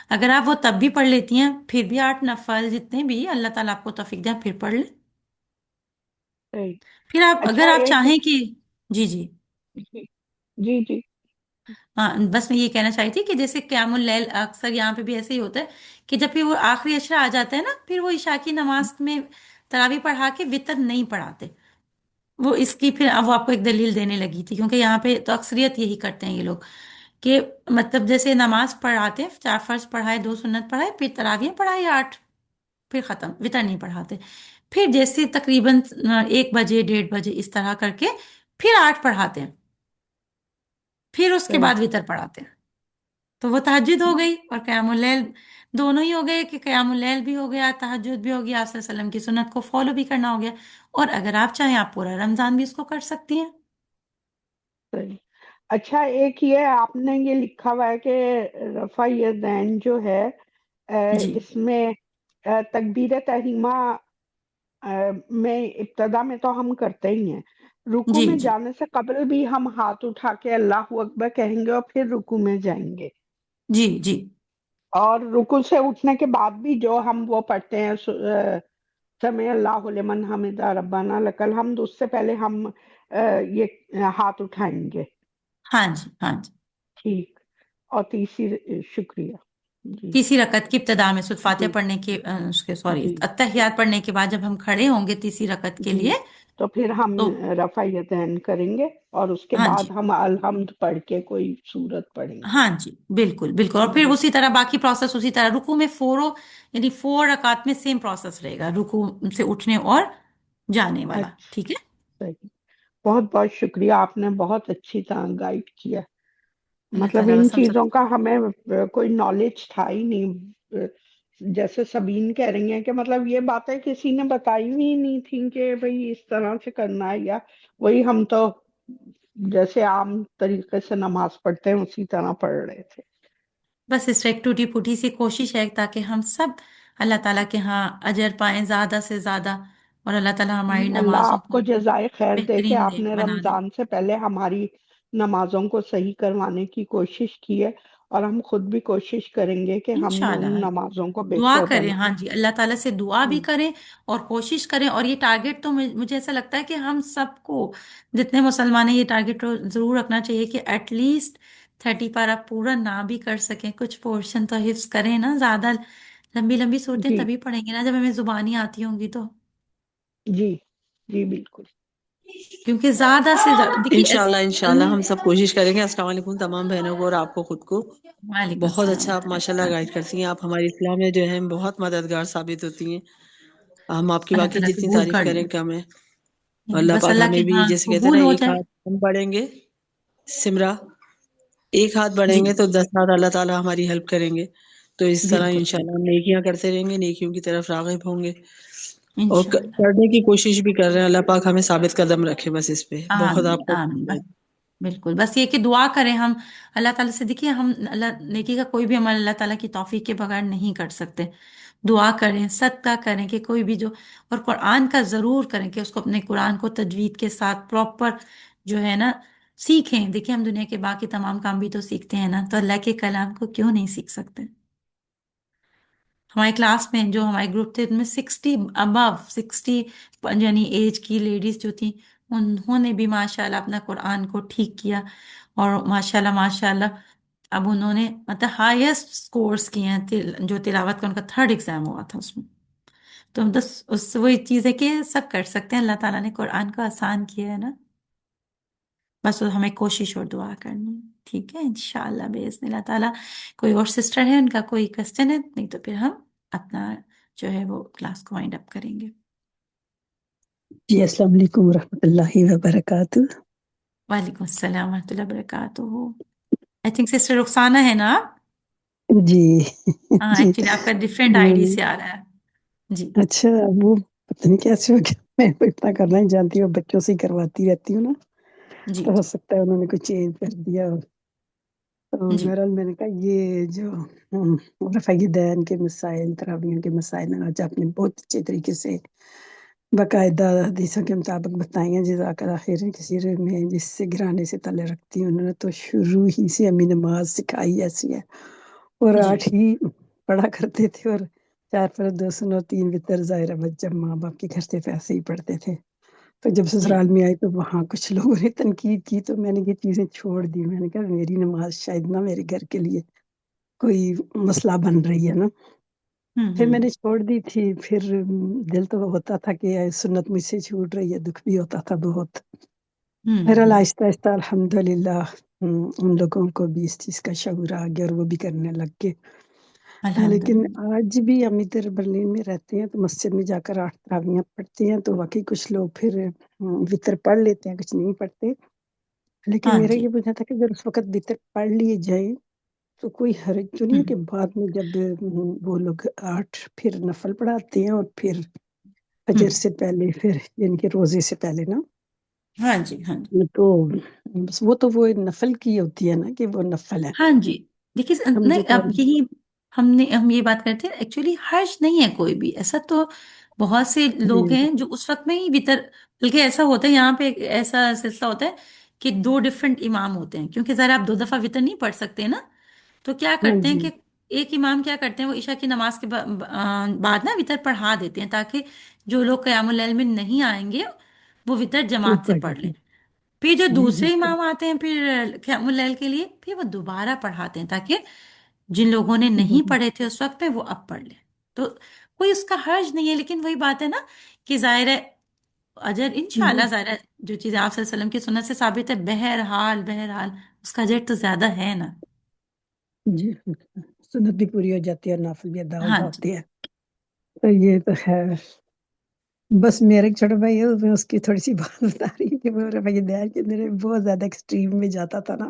اگر آپ وہ تب بھی پڑھ لیتی ہیں، پھر بھی 8 نفل جتنے بھی اللہ تعالیٰ آپ کو توفیق دیں پھر پڑھ لیں، صحیح۔ پھر آپ اچھا اگر آپ ایک، چاہیں کہ جی جی، جی جی ہاں بس میں یہ کہنا چاہی تھی کہ جیسے قیام اللیل اکثر یہاں پہ بھی ایسے ہی ہوتا ہے کہ جب پھر وہ آخری عشرہ آ جاتا ہے نا، پھر وہ عشاء کی نماز میں تراویح پڑھا کے وطر نہیں پڑھاتے، وہ اس کی پھر اب وہ آپ کو ایک دلیل دینے لگی تھی، کیونکہ یہاں پہ تو اکثریت یہی کرتے ہیں یہ لوگ کہ مطلب جیسے نماز پڑھاتے ہیں، 4 فرض پڑھائے 2 سنت پڑھائے پھر تراویح پڑھائے 8، پھر ختم، وطر نہیں پڑھاتے، پھر جیسے تقریباً 1 بجے 1:30 بجے اس طرح کر کے پھر 8 پڑھاتے ہیں، پھر اس کے صحیح بعد وطر پڑھاتے ہیں، تو وہ تہجد ہو گئی اور قیام اللیل دونوں ہی ہو گئے، کہ قیام اللیل بھی ہو گیا تہجد بھی ہو گیا، آپ صلی اللہ علیہ وسلم کی سنت کو فالو بھی کرنا ہو گیا، اور اگر آپ چاہیں آپ پورا رمضان بھی اس کو کر سکتی ہیں۔ صحیح۔ اچھا ایک یہ آپ نے یہ لکھا ہوا ہے کہ رفع یدین جو ہے جی اس میں تکبیر تحریمہ میں ابتدا میں تو ہم کرتے ہی ہیں، رکوع جی میں جی جانے سے قبل بھی ہم ہاتھ اٹھا کے اللہ اکبر کہیں گے اور پھر رکوع میں جائیں گے، جی جی اور رکوع سے اٹھنے کے بعد بھی جو ہم وہ پڑھتے ہیں سمع اللہ لمن حمدہ ربنا لک الحمد، اس سے پہلے ہم یہ ہاتھ اٹھائیں گے۔ ہاں جی ہاں جی، ٹھیک۔ اور تیسری، شکریہ جی تیسری رکعت کی ابتدا میں سورۃ فاتحہ جی پڑھنے کے اس کے سوری جی اتحیات پڑھنے کے بعد جب ہم کھڑے ہوں گے تیسری رکعت کے جی، لیے، تو پھر ہم تو رفع یدین کریں گے اور اس کے ہاں جی بعد ہم الحمد پڑھ کے کوئی سورت پڑھیں گے۔ ہاں جی بالکل بالکل، اور پھر جی اسی طرح باقی پروسیس اسی طرح، رکوع میں یعنی 4 رکعت میں سیم پروسیس رہے گا، رکوع سے اٹھنے اور جانے والا، اچھا، ٹھیک ہے؟ صحیح۔ بہت بہت شکریہ، آپ نے بہت اچھی طرح گائیڈ کیا، اللہ مطلب تعالیٰ ان بس ہم سب چیزوں کا ہمیں کوئی نالج تھا ہی نہیں، جیسے سبین کہہ رہی ہیں کہ مطلب یہ باتیں کسی نے بتائی بھی نہیں تھی کہ بھئی اس طرح سے کرنا ہے، یا وہی ہم تو جیسے عام طریقے سے نماز پڑھتے ہیں اسی طرح پڑھ رہے تھے. بس اس ایک ٹوٹی پھوٹی سی کوشش ہے تاکہ ہم سب اللہ تعالیٰ کے ہاں اجر پائیں زیادہ سے زیادہ، اور اللہ تعالیٰ ہماری اللہ نمازوں آپ کو کو جزائے خیر دے کہ بہترین آپ نے بنا دے۔ رمضان سے پہلے ہماری نمازوں کو صحیح کروانے کی کوشش کی ہے، اور ہم خود بھی کوشش کریں گے کہ ہم ان انشاءاللہ نمازوں کو دعا بہتر کریں، ہاں بنائیں. جی، اللہ تعالیٰ سے دعا بھی ہم، کریں اور کوشش کریں، اور یہ ٹارگٹ تو مجھے ایسا لگتا ہے کہ ہم سب کو، جتنے مسلمان ہیں، یہ ٹارگٹ ضرور رکھنا چاہیے کہ ایٹ لیسٹ 30 پارہ پورا نہ بھی کر سکیں، کچھ پورشن تو حفظ کریں نا، زیادہ لمبی لمبی صورتیں جی تبھی پڑھیں گے نا جب ہمیں زبانی آتی ہوں گی تو، جی جی بالکل. کیونکہ زیادہ سے زیادہ دیکھیے انشاءاللہ انشاءاللہ ہم سب کوشش کریں گے. السلام علیکم تمام بہنوں کو اور آپ کو خود کو. وعلیکم بہت السلام اچھا، آپ ورحمۃ اللہ ماشاءاللہ گائیڈ وبرکاتہ۔ کرتی ہیں. آپ ہماری اصلاح میں جو ہیں بہت مددگار ثابت ہوتی ہیں. ہم آپ کی اللہ واقعی تعالیٰ جتنی قبول تعریف کر کریں لیں، کم ہے. یعنی اللہ بس پاک اللہ ہمیں کے بھی ہاں جیسے کہتے ہیں نا قبول ہو ایک جائے۔ ہاتھ ہم بڑھیں گے سمرا، ایک ہاتھ بڑھیں جی گے تو 10 ہاتھ اللہ تعالیٰ ہماری ہیلپ کریں گے. تو اس طرح بالکل انشاءاللہ بالکل، ہم نیکیاں کرتے رہیں گے، نیکیوں کی طرف راغب ہوں گے اور انشاءاللہ۔ کرنے کی کوشش بھی کر رہے ہیں. اللہ پاک ہمیں ثابت قدم رکھے بس اس پہ. بہت آمین آپ کو آمین، بس بالکل، بس یہ کہ دعا کریں ہم اللہ تعالیٰ سے، دیکھیے ہم اللہ نیکی کا کوئی بھی عمل اللہ تعالیٰ کی توفیق کے بغیر نہیں کر سکتے، دعا کریں، صدقہ کریں کہ کوئی بھی جو، اور قرآن کا ضرور کریں کہ اس کو اپنے قرآن کو تجوید کے ساتھ پراپر جو ہے نا سیکھیں. دیکھیں ہم دنیا کے باقی تمام کام بھی تو سیکھتے ہیں نا، تو اللہ کے کلام کو کیوں نہیں سیکھ سکتے؟ ہمارے کلاس میں جو ہمارے گروپ تھے ان میں 60 یعنی ایج کی لیڈیز جو تھیں، انہوں نے بھی ماشاءاللہ اپنا قرآن کو ٹھیک کیا، اور ماشاءاللہ ماشاءاللہ اب انہوں نے مطلب ہائیسٹ سکورز کیے ہیں، جو تلاوت کا ان کا 3rd ایگزام ہوا تھا اس میں. تو بس اس وہی چیز ہے کہ سب کر سکتے ہیں، اللہ تعالیٰ نے قرآن کو آسان کیا ہے نا، بس ہمیں کوشش اور دعا کرنی ہے. ٹھیک ہے انشاءاللہ باذن اللہ تعالیٰ. کوئی اور سسٹر ہے ان کا کوئی کوشچن ہے؟ نہیں تو پھر ہم اپنا جو ہے وہ کلاس کو وائنڈ اپ کریں گے. جی السلام علیکم ورحمۃ اللہ وبرکاتہ. وعلیکم السلام ورحمۃ اللہ وبرکاتہ. آئی تھنک سسٹر رخسانہ ہے نا آپ؟ جی ہاں جی ایکچولی آپ کا ڈفرینٹ آئی ڈی سے آ رہا ہے جی. اچھا وہ پتہ نہیں کیسے ہو گیا، میں تو اتنا کرنا ہی جانتی ہوں، بچوں سے ہی کرواتی رہتی ہوں نا، جی تو ہو سکتا ہے انہوں نے کچھ چینج کر دیا. تو جی بہرحال میں نے کہا یہ جو رفع دین کے مسائل، تراویحوں کے مسائل آج آپ نے بہت اچھے طریقے سے باقاعدہ حدیثوں کے مطابق بتائی ہیں. جزاک اللہ خیر. کسی میں جس سے گرانے سے تعلق رکھتی ہوں، انہوں نے تو شروع ہی سے ہمیں نماز سکھائی ایسی ہے، اور جی 8 ہی پڑھا کرتے تھے، اور 4 فرض 2 سنت 3 وتر. ظاہر ہے جب ماں باپ کے گھر سے ایسے ہی پڑھتے تھے. تو جب جی سسرال میں آئی تو وہاں کچھ لوگوں نے تنقید کی، تو میں نے یہ چیزیں چھوڑ دی. میں نے کہا میری نماز شاید نہ میرے گھر کے لیے کوئی مسئلہ بن رہی ہے نا. پھر میں ہوں نے چھوڑ دی تھی. پھر دل تو ہوتا تھا کہ سنت مجھ سے چھوٹ رہی ہے، دکھ بھی ہوتا تھا بہت. بہرحال ہوں آہستہ آہستہ الحمدللہ ان لوگوں کو بھی اس چیز کا شعور آ گیا اور وہ بھی کرنے لگ گئے. لیکن الحمدللہ. آج بھی ہم ادھر برلین میں رہتے ہیں تو مسجد میں جا کر 8 تراویحیں پڑھتے ہیں، تو واقعی کچھ لوگ پھر وطر پڑھ لیتے ہیں، کچھ نہیں پڑھتے. لیکن ہاں میرا جی یہ بوجھنا تھا کہ اگر اس وقت وطر پڑھ لیے جائیں تو کوئی حرج تو نہیں ہے ہوں کہ بعد میں جب وہ لوگ 8 پھر نفل پڑھاتے ہیں، اور پھر ہوں فجر سے پہلے، پھر یعنی کہ روزے سے پہلے نا، ہاں جی ہاں جی تو بس وہ تو وہ نفل کی ہوتی ہے نا، کہ وہ نفل ہے. ہاں جی. دیکھیے مجھے نہیں، تو اب یہی ہم یہ بات کرتے ہیں، ایکچولی حرج نہیں ہے کوئی بھی ایسا. تو بہت سے جی لوگ ہیں جو اس وقت میں ہی وطر، بلکہ ایسا ہوتا ہے یہاں پہ ایک ایسا سلسلہ ہوتا ہے کہ 2 ڈفرینٹ امام ہوتے ہیں، کیونکہ ذرا آپ 2 دفعہ وطر نہیں پڑھ سکتے نا. تو کیا ہاں کرتے ہیں جی کہ ایک امام کیا کرتے ہیں، وہ عشاء کی نماز کے بعد نا وطر پڑھا دیتے ہیں، تاکہ جو لوگ قیام اللیل میں نہیں آئیں گے وہ وطر وہ جماعت سے پڑھ پڑھ لیں. لیتے پھر جو ہیں. جی دوسرے بالکل. امام آتے ہیں پھر قیام اللیل کے لیے، پھر وہ دوبارہ پڑھاتے ہیں تاکہ جن لوگوں نے نہیں پڑھے تھے اس وقت پہ وہ اب پڑھ لیں. تو کوئی اس کا حرج نہیں ہے، لیکن وہی بات ہے نا کہ ظاہر ہے اجر جی انشاءاللہ، ظاہر ہے جو چیز آپ صلی اللہ علیہ وسلم کی سنت سے ثابت ہے، بہرحال بہرحال اس کا اجر تو زیادہ ہے نا. جی سنت بھی پوری ہو جاتی ہے اور نافل بھی ادا ہو ہاں جی جاتے ہیں. تو یہ تو ہے. بس میرا ایک چھوٹا بھائی ہے، میں اس کی تھوڑی سی بات بتا رہی ہوں کہ وہ رفع دین کے میرے بہت زیادہ ایکسٹریم میں جاتا تھا نا،